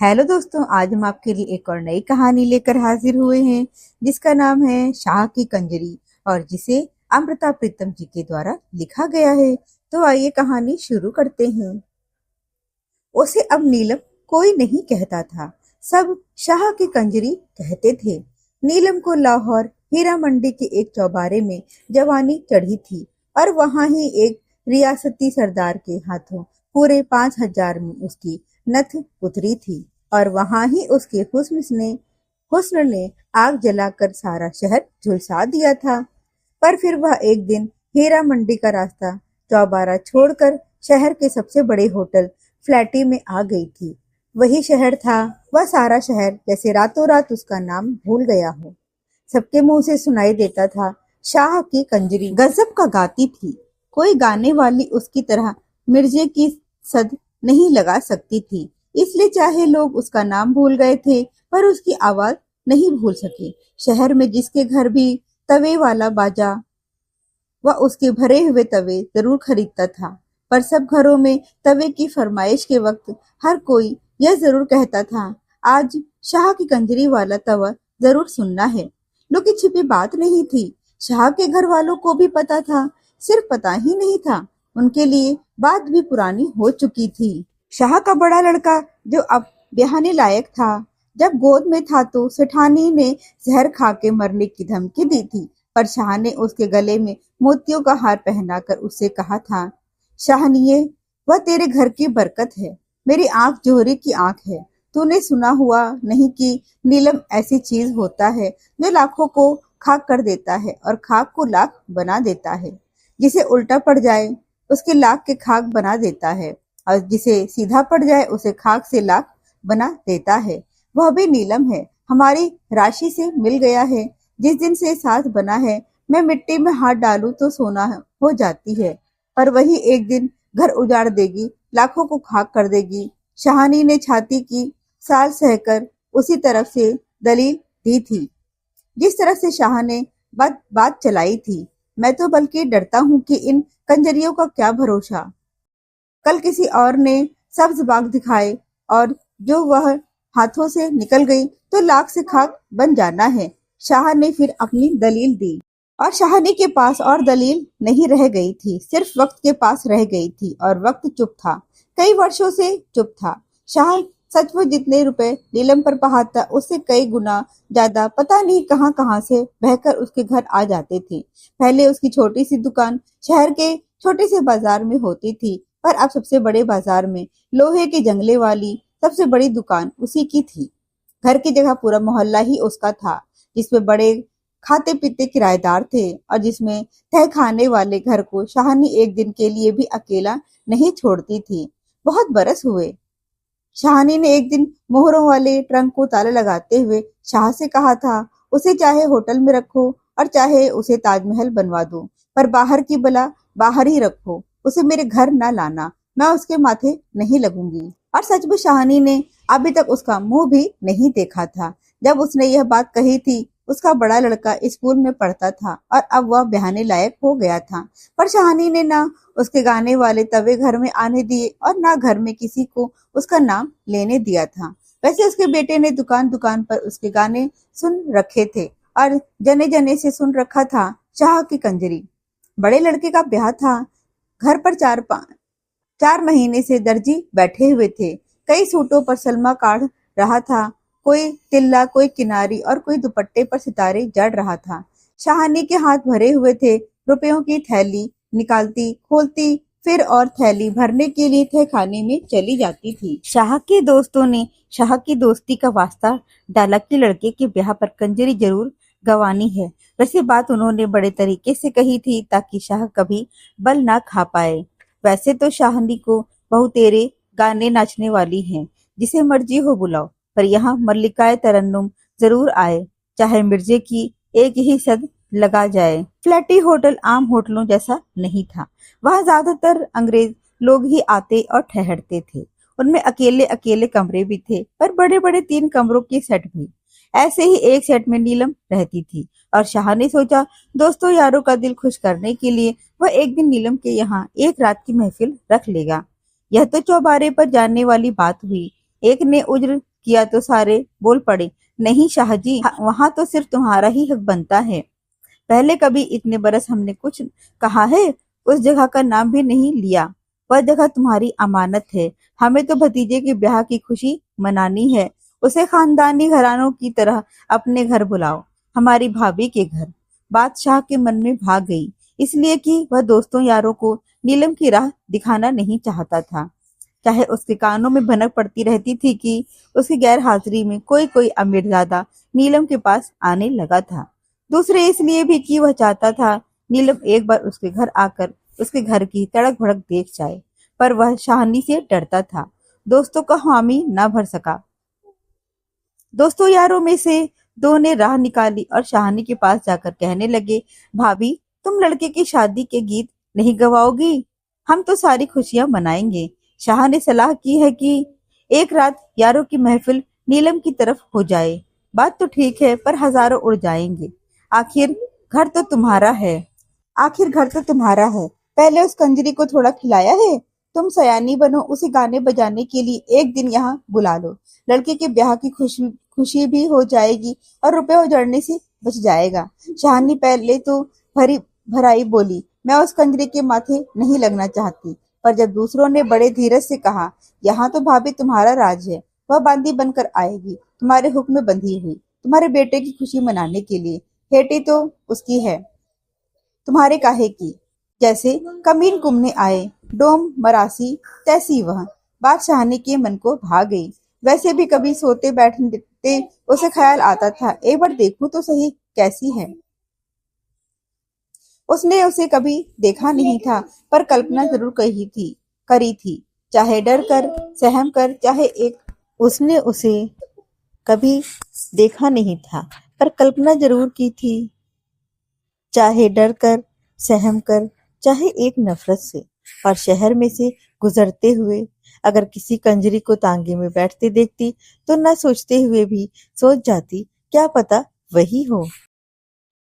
Hello दोस्तों, आज हम आपके लिए एक और नई कहानी लेकर हाजिर हुए हैं जिसका नाम है शाह की कंजरी और जिसे अमृता प्रीतम जी के द्वारा लिखा गया है। तो आइए कहानी शुरू करते हैं। उसे अब नीलम कोई नहीं कहता था, सब शाह की कंजरी कहते थे। नीलम को लाहौर हीरा मंडी के एक चौबारे में जवानी चढ़ी थी और वहां ही एक रियासती सरदार के हाथों पूरे 5,000 में उसकी नथ उतरी थी और वहां ही उसके हुस्न ने आग जलाकर सारा शहर झुलसा दिया था। पर फिर वह एक दिन हीरा मंडी का रास्ता चौबारा छोड़कर शहर के सबसे बड़े होटल फ्लैटी में आ गई थी। वही शहर था, वह सारा शहर जैसे रातों रात उसका नाम भूल गया हो। सबके मुंह से सुनाई देता था, शाह की कंजरी गजब का गाती थी। कोई गाने वाली उसकी तरह मिर्जे की सद नहीं लगा सकती थी, इसलिए चाहे लोग उसका नाम भूल गए थे पर उसकी आवाज नहीं भूल सके। शहर में जिसके घर भी तवे वाला बाजा वह उसके भरे हुए तवे जरूर खरीदता था, पर सब घरों में तवे की फरमाइश के वक्त हर कोई यह जरूर कहता था, आज शाह की कंजरी वाला तवा जरूर सुनना है। लुकी छिपी बात नहीं थी, शाह के घर वालों को भी पता था। सिर्फ पता ही नहीं था, उनके लिए बात भी पुरानी हो चुकी थी। शाह का बड़ा लड़का जो अब ब्याहने लायक था, जब गोद में था तो सेठानी ने जहर खा के मरने की धमकी दी थी, पर शाह ने उसके गले में मोतियों का हार पहनाकर उससे कहा था, शाहनिये, वह तेरे घर की बरकत है, मेरी आंख जोहरी की आंख है। तूने सुना हुआ नहीं कि नीलम ऐसी चीज होता है जो लाखों को खाक कर देता है और खाक को लाख बना देता है। जिसे उल्टा पड़ जाए उसके लाख के खाक बना देता है और जिसे सीधा पड़ जाए उसे खाक से लाख बना देता है। वह भी नीलम है, हमारी राशि से मिल गया है। जिस दिन से साथ बना है, मैं मिट्टी में हाथ डालूं तो सोना हो जाती है, पर वही एक दिन घर उजाड़ देगी, लाखों को खाक कर देगी। शाहानी ने छाती की साल सहकर उसी तरफ से दलील दी थी जिस तरह से शाह ने बात चलाई थी। मैं तो बल्कि डरता हूँ कि इन कंजरियों का क्या भरोसा, कल किसी और ने सब्ज बाग दिखाए और जो वह हाथों से निकल गई तो लाख से खाक बन जाना है। शाह ने फिर अपनी दलील दी और शाहनी के पास और दलील नहीं रह गई थी, सिर्फ वक्त के पास रह गई थी और वक्त चुप था, कई वर्षों से चुप था। शाह सचमुच जितने रुपए नीलम पर पहाता उससे कई गुना ज्यादा पता नहीं कहां कहां से बहकर उसके घर आ जाते थे। पहले उसकी छोटी सी दुकान शहर के छोटे से बाजार में होती थी, पर अब सबसे बड़े बाजार में लोहे के जंगले वाली सबसे बड़ी दुकान उसी की थी। घर की जगह पूरा मोहल्ला ही उसका था, जिसमें बड़े खाते पीते किराएदार थे और जिसमें तह खाने वाले घर को शाहनी एक दिन के लिए भी अकेला नहीं छोड़ती थी। बहुत बरस हुए। शाहनी ने एक दिन मोहरों वाले ट्रंक को ताला लगाते हुए शाह से कहा था, उसे चाहे होटल में रखो और चाहे उसे ताजमहल बनवा दो, पर बाहर की बला बाहर ही रखो, उसे मेरे घर न लाना, मैं उसके माथे नहीं लगूंगी। और सच में शाहनी ने अभी तक उसका मुंह भी नहीं देखा था। जब उसने यह बात कही थी, उसका बड़ा लड़का स्कूल में पढ़ता था और अब वह ब्याहने लायक हो गया था, पर शाहनी ने ना उसके गाने वाले तवे घर में आने दिए और ना घर में किसी को उसका नाम लेने दिया था। वैसे उसके बेटे ने दुकान दुकान पर उसके गाने सुन रखे थे और जने जने से सुन रखा था शाह की कंजरी। बड़े लड़के का ब्याह था, घर पर 4 महीने से दर्जी बैठे हुए थे। कई सूटों पर सलमा काढ़ रहा था, कोई तिल्ला, कोई किनारी और कोई दुपट्टे पर सितारे जड़ रहा था। शाहानी के हाथ भरे हुए थे, रुपयों की थैली निकालती खोलती फिर और थैली भरने के लिए तहखाने में चली जाती थी। शाह के दोस्तों ने शाह की दोस्ती का वास्ता डाला कि लड़के के ब्याह पर कंजरी जरूर गंवानी है। वैसे बात उन्होंने बड़े तरीके से कही थी ताकि शाह कभी बल ना खा पाए। वैसे तो शाहनी को बहु तेरे गाने नाचने वाली हैं, जिसे मर्जी हो बुलाओ, पर यहाँ मल्लिकाए तरन्नुम जरूर आए, चाहे मिर्जे की एक ही सद लगा जाए। फ्लैटी होटल आम होटलों जैसा नहीं था, वहाँ ज्यादातर अंग्रेज लोग ही आते और ठहरते थे। उनमें अकेले अकेले कमरे भी थे, पर बड़े बड़े 3 कमरों के सेट भी। ऐसे ही एक सेट में नीलम रहती थी और शाह ने सोचा, दोस्तों यारों का दिल खुश करने के लिए वह एक दिन नीलम के यहाँ एक रात की महफिल रख लेगा। यह तो चौबारे पर जानने वाली बात हुई। एक ने उज्र किया तो सारे बोल पड़े, नहीं शाहजी, वहां तो सिर्फ तुम्हारा ही हक बनता है। पहले कभी इतने बरस हमने कुछ कहा है? उस जगह का नाम भी नहीं लिया। वह जगह तुम्हारी अमानत है। हमें तो भतीजे के ब्याह की खुशी मनानी है। उसे खानदानी घरानों की तरह अपने घर बुलाओ, हमारी भाभी के घर। बात शाह के मन में भाग गई, इसलिए कि वह दोस्तों यारों को नीलम की राह दिखाना नहीं चाहता था। चाहे उसके कानों में भनक पड़ती रहती थी कि उसकी गैर हाजिरी में कोई कोई अमीरजादा नीलम के पास आने लगा था। दूसरे इसलिए भी कि वह चाहता था नीलम एक बार उसके घर आकर उसके घर की तड़क भड़क देख जाए, पर वह शाहनी से डरता था, दोस्तों का हामी न भर सका। दोस्तों यारों में से दो ने राह निकाली और शाहनी के पास जाकर कहने लगे, भाभी, तुम लड़के की शादी के गीत नहीं गवाओगी? हम तो सारी खुशियां मनाएंगे। शाह ने सलाह की है कि एक रात यारों की महफिल नीलम की तरफ हो जाए। बात तो ठीक है, पर हजारों उड़ जाएंगे। आखिर घर तो तुम्हारा है आखिर घर तो तुम्हारा है। पहले उस कंजरी को थोड़ा खिलाया है? तुम सयानी बनो, उसे गाने बजाने के लिए एक दिन यहाँ बुला लो। लड़के के ब्याह की खुशी खुशी भी हो जाएगी और रुपए उजड़ने से बच जाएगा। शाहनी पहले तो भरी भराई बोली, मैं उस कंजरी के माथे नहीं लगना चाहती, पर जब दूसरों ने बड़े धीरज से कहा, यहाँ तो भाभी तुम्हारा राज है, वह बांदी बनकर आएगी, तुम्हारे हुक्म में बंधी हुई, तुम्हारे बेटे की खुशी मनाने के लिए। हेटी तो उसकी है, तुम्हारे काहे की। जैसे कमीन कुमने आए, डोम मरासी तैसी वह। बात शाहनी के मन को भा गई। वैसे भी कभी सोते बैठते उसे ख्याल आता था, एक बार देखूं तो सही कैसी है। उसने उसे कभी देखा नहीं था, पर कल्पना जरूर करी थी, चाहे डर कर, सहम कर, चाहे एक उसने उसे कभी देखा नहीं था, पर कल्पना जरूर की थी, चाहे डर कर, सहम कर, चाहे एक नफरत से। और शहर में से गुजरते हुए अगर किसी कंजरी को तांगे में बैठते देखती तो न सोचते हुए भी सोच जाती, क्या पता वही हो।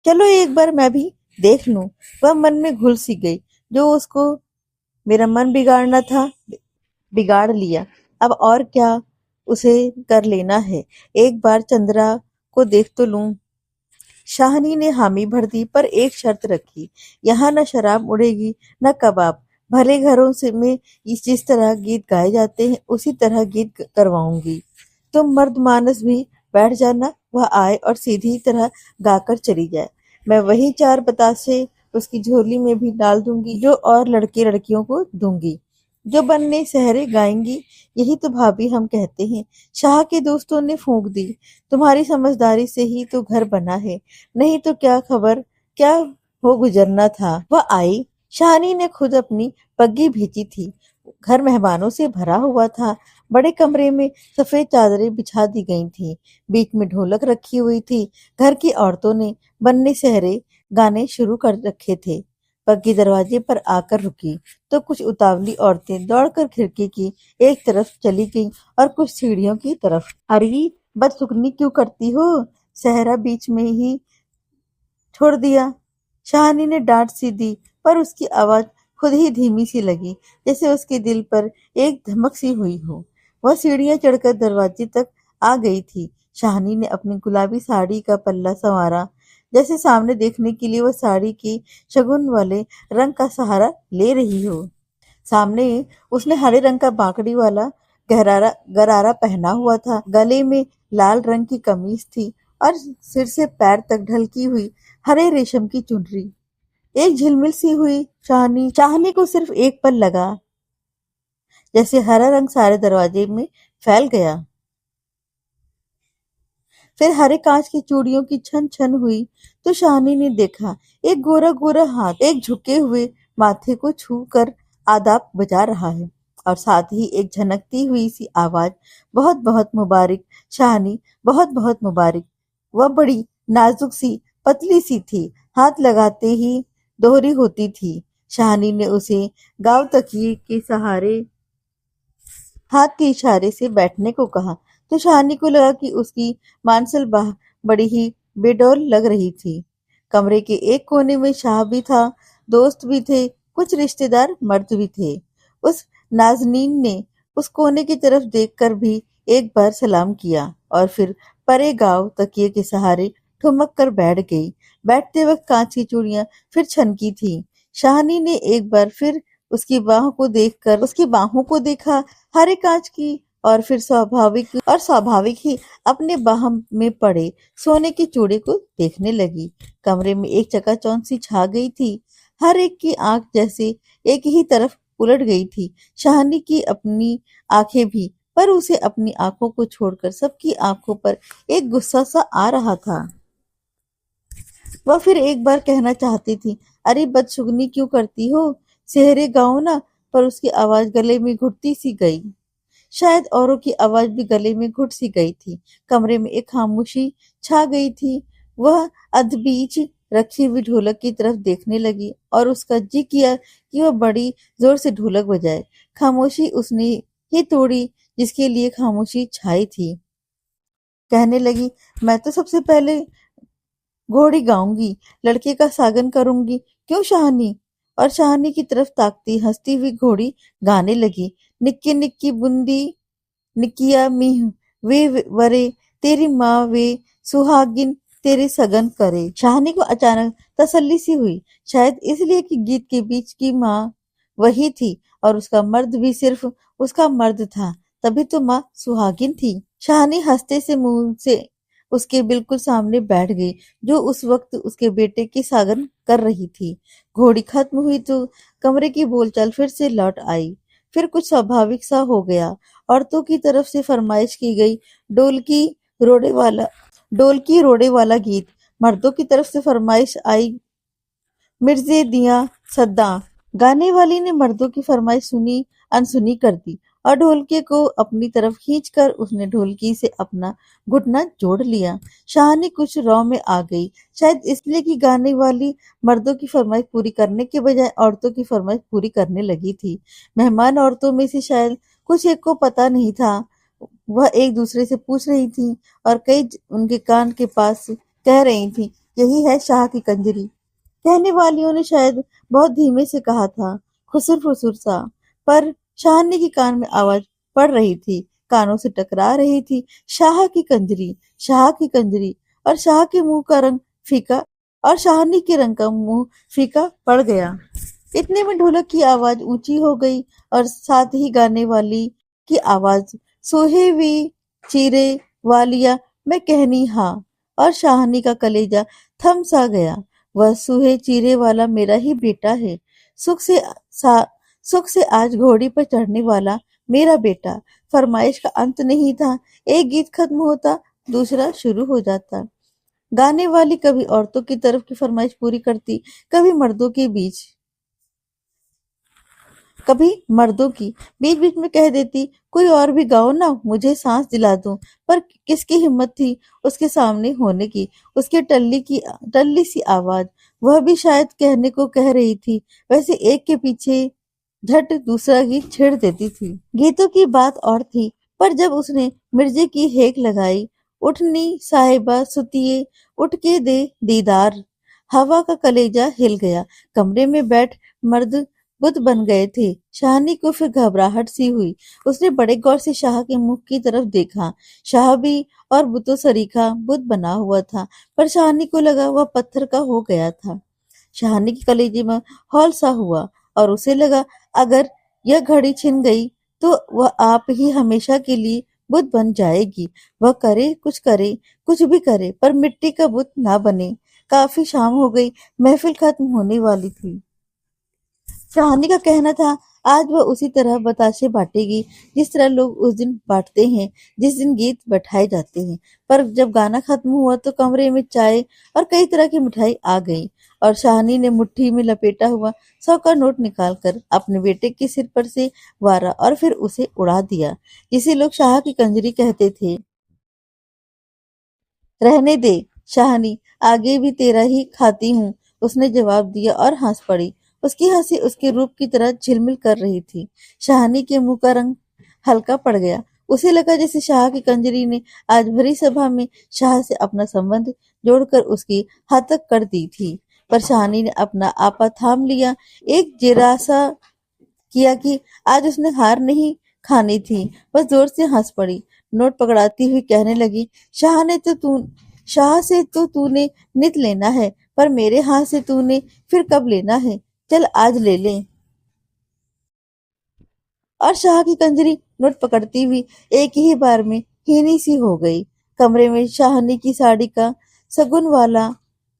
चलो एक बार मैं भी देख लूं। वह मन में घुल सी गई। जो उसको मेरा मन बिगाड़ना था, बिगाड़ लिया। अब और क्या उसे कर लेना है। एक बार चंद्रा को देख तो लूं। शाहनी ने हामी भर दी, पर एक शर्त रखी, यहाँ न शराब उड़ेगी न कबाब। भले घरों से में जिस तरह गीत गाए जाते हैं उसी तरह गीत करवाऊंगी। तुम मर्द मानस भी बैठ जाना, वह आए और सीधी तरह गाकर चली जाए। मैं वही 4 बतासे उसकी झोली में भी डाल दूंगी जो और लड़के लड़कियों को दूंगी, जो बनने सहरे गाएंगी। यही तो भाभी हम कहते हैं। शाह के दोस्तों ने फूंक दी, तुम्हारी समझदारी से ही तो घर बना है, नहीं तो क्या खबर क्या हो गुजरना था। वह आई। शाहनी ने खुद अपनी पग्गी भेजी थी। घर मेहमानों से भरा हुआ था। बड़े कमरे में सफेद चादरें बिछा दी गई थी, बीच में ढोलक रखी हुई थी। घर की औरतों ने बन्ने सहरे गाने शुरू कर रखे थे। पग्गी दरवाजे पर आकर रुकी तो कुछ उतावली औरतें दौड़कर खिड़की की एक तरफ चली गईं और कुछ सीढ़ियों की तरफ। अरे बदसुगनी क्यों करती हो, सहरा बीच में ही छोड़ दिया। शाहनी ने डांट सी दी, पर उसकी आवाज खुद ही धीमी सी लगी, जैसे उसके दिल पर एक धमक सी हुई हो। वह सीढ़ियां चढ़कर दरवाजे तक आ गई थी। शाहनी ने अपनी गुलाबी साड़ी का पल्ला संवारा, जैसे सामने देखने के लिए वह साड़ी की शगुन वाले रंग का सहारा ले रही हो। सामने उसने हरे रंग का बाकड़ी वाला गहरारा गरारा पहना हुआ था। गले में लाल रंग की कमीज थी और सिर से पैर तक ढलकी हुई हरे रेशम की चुनरी एक झिलमिल सी हुई। चाहनी को सिर्फ एक पल लगा, जैसे हरा रंग सारे दरवाजे में फैल गया। फिर हरे कांच की चूड़ियों की छन छन हुई तो शाहनी ने देखा एक गोरा गोरा हाथ एक झुके हुए माथे को छू कर आदाब बजा रहा है, और साथ ही एक झनकती हुई सी आवाज, बहुत बहुत मुबारक शाहनी, बहुत बहुत मुबारक। वह बड़ी नाजुक सी पतली सी थी, हाथ लगाते ही दोहरी होती थी। शाहनी ने उसे गांव तकिए के सहारे हाथ के इशारे से बैठने को कहा तो शाहनी को लगा कि उसकी मांसल बाह बड़ी ही बेडौल लग रही थी। कमरे के एक कोने में शाह भी था, दोस्त भी थे, कुछ रिश्तेदार मर्द भी थे। उस नाजनीन ने उस कोने की तरफ देखकर भी एक बार सलाम किया और फिर परे गांव तकिए के सहारे ठुमक कर बैठ गई। बैठते वक्त कांच की चूड़ियां फिर छनकी थी। शाहनी ने एक बार फिर उसकी बाहों को देखा, हरे कांच की, और फिर स्वाभाविक ही अपने बाह में पड़े सोने के चूड़े को देखने लगी। कमरे में एक चकाचौंध सी छा गई थी। हर एक की आंख जैसे एक ही तरफ उलट गई थी। शाहनी की अपनी आंखें भी, पर उसे अपनी आंखों को छोड़कर सबकी आंखों पर एक गुस्सा सा आ रहा था। वह फिर एक बार कहना चाहती थी, अरे बदशुगनी क्यों करती हो, सेहरे गाओ ना, पर उसकी आवाज गले में घुटती सी गई। शायद औरों की आवाज भी गले में घुट सी गई थी। कमरे में एक खामोशी छा गई थी। वह अधबीच रखी हुई ढोलक की तरफ देखने लगी और उसका जी किया कि वह बड़ी जोर से ढोलक बजाए। खामोशी उसने ही तोड़ी जिसके लिए खामोशी छाई थी। कहने लगी, मैं तो सबसे पहले घोड़ी गाऊंगी, लड़के का सागन करूंगी, क्यों शाहनी? और शाहनी की तरफ ताकती हंसती हुई घोड़ी गाने लगी, निक्की निक्की बूंदी निकिया मीह वे वरे, तेरी माँ वे सुहागिन तेरे सगन करे। शाहनी को अचानक तसल्ली सी हुई, शायद इसलिए कि गीत के बीच की माँ वही थी और उसका मर्द भी सिर्फ उसका मर्द था, तभी तो माँ सुहागिन थी। शाहनी हंसते से मुंह से उसके बिल्कुल सामने बैठ गई, जो उस वक्त उसके बेटे की सागन कर रही थी। घोड़ी खत्म हुई तो कमरे की बोलचाल फिर से लौट आई। फिर कुछ स्वाभाविक सा हो गया। औरतों की तरफ से फरमाइश की गई डोल की रोड़े वाला डोल की रोड़े वाला गीत। मर्दों की तरफ से फरमाइश आई मिर्जे दिया सद्दा। गाने वाली ने मर्दों की फरमाइश सुनी अनसुनी कर दी और ढोलकी को अपनी तरफ खींचकर उसने ढोलकी से अपना घुटना जोड़ लिया। शाहनी कुछ रौ में आ गई, शायद इसलिए कि गाने वाली मर्दों की फरमाइश पूरी करने के बजाय औरतों की फरमाइश पूरी करने लगी थी। मेहमान औरतों में से शायद कुछ एक को पता नहीं था। वह एक दूसरे से पूछ रही थी और कई उनके कान के पास कह रही थी, यही है शाह की कंजरी। कहने वालियों ने शायद बहुत धीमे से कहा था, खुसुर फुसुर सा, पर शाहनी के कान में आवाज पड़ रही थी, कानों से टकरा रही थी, शाह की कंजरी, शाह की कंजरी। और शाह के मुंह का रंग फीका और शाहनी के रंग का मुंह फीका पड़ गया। इतने में ढोलक की आवाज ऊंची हो गई और साथ ही गाने वाली की आवाज, सोहे वी चीरे वालिया मैं कहनी हाँ। और शाहनी का कलेजा थम सा गया। वह सूहे चीरे वाला मेरा ही बेटा है, सुख से सा, सुख से आज घोड़ी पर चढ़ने वाला मेरा बेटा। फरमाइश का अंत नहीं था। एक गीत खत्म होता, दूसरा शुरू हो जाता। गाने वाली कभी औरतों की तरफ की फरमाइश पूरी करती, कभी मर्दों के बीच कभी मर्दों की। बीच बीच में कह देती, कोई और भी गाओ ना, मुझे सांस दिला दो। पर किसकी हिम्मत थी उसके सामने होने की। उसके टल्ली सी आवाज, वह भी शायद कहने को कह रही थी, वैसे एक के पीछे झट दूसरा गीत छेड़ देती थी। गीतों की बात और थी, पर जब उसने मिर्जे की हेक लगाई, उठनी साहिबा सुतिए, उठ के दे दीदार, हवा का कलेजा हिल गया। कमरे में बैठ मर्द बुत बन गए थे। शाहनी को फिर घबराहट सी हुई। उसने बड़े गौर से शाह के मुख की तरफ देखा। शाह भी और बुतो सरीखा बुत बना हुआ था, पर शाहनी को लगा वह पत्थर का हो गया था। शाहनी के कलेजे में हौल सा हुआ और उसे लगा, अगर यह घड़ी छिन गई तो वह आप ही हमेशा के लिए बुत बन जाएगी। वह करे, कुछ भी करे, पर मिट्टी का बुत ना बने। काफी शाम हो गई, महफिल खत्म होने वाली थी। शाहनी का कहना था, आज वह उसी तरह बताशे बांटेगी जिस तरह लोग उस दिन बांटते हैं जिस दिन गीत बैठाए जाते हैं। पर जब गाना खत्म हुआ तो कमरे में चाय और कई तरह की मिठाई आ गई और शाहनी ने मुट्ठी में लपेटा हुआ 100 का नोट निकालकर अपने बेटे के सिर पर से वारा और फिर उसे उड़ा दिया, जिसे लोग शाह की कंजरी कहते थे। रहने दे शाहनी, आगे भी तेरा ही खाती हूँ, उसने जवाब दिया और हंस पड़ी। उसकी हंसी उसके रूप की तरह झिलमिल कर रही थी। शाहनी के मुंह का रंग हल्का पड़ गया। उसे लगा जैसे शाह की कंजरी ने आज भरी सभा में शाह से अपना संबंध जोड़कर उसकी हतक कर दी थी। पर शाहनी ने अपना आपा थाम लिया। एक जिरासा किया कि आज उसने हार नहीं खानी थी। बस जोर से हंस पड़ी। नोट पकड़ाती हुई कहने लगी, शाह से तो तूने नित लेना है, पर मेरे हाथ से तूने फिर कब लेना है? चल आज ले ले। और शाह की कंजरी नोट पकड़ती हुई एक ही बार में हीनी सी हो गई। कमरे में शाहनी की साड़ी का सगुन वाला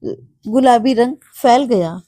गुलाबी रंग फैल गया।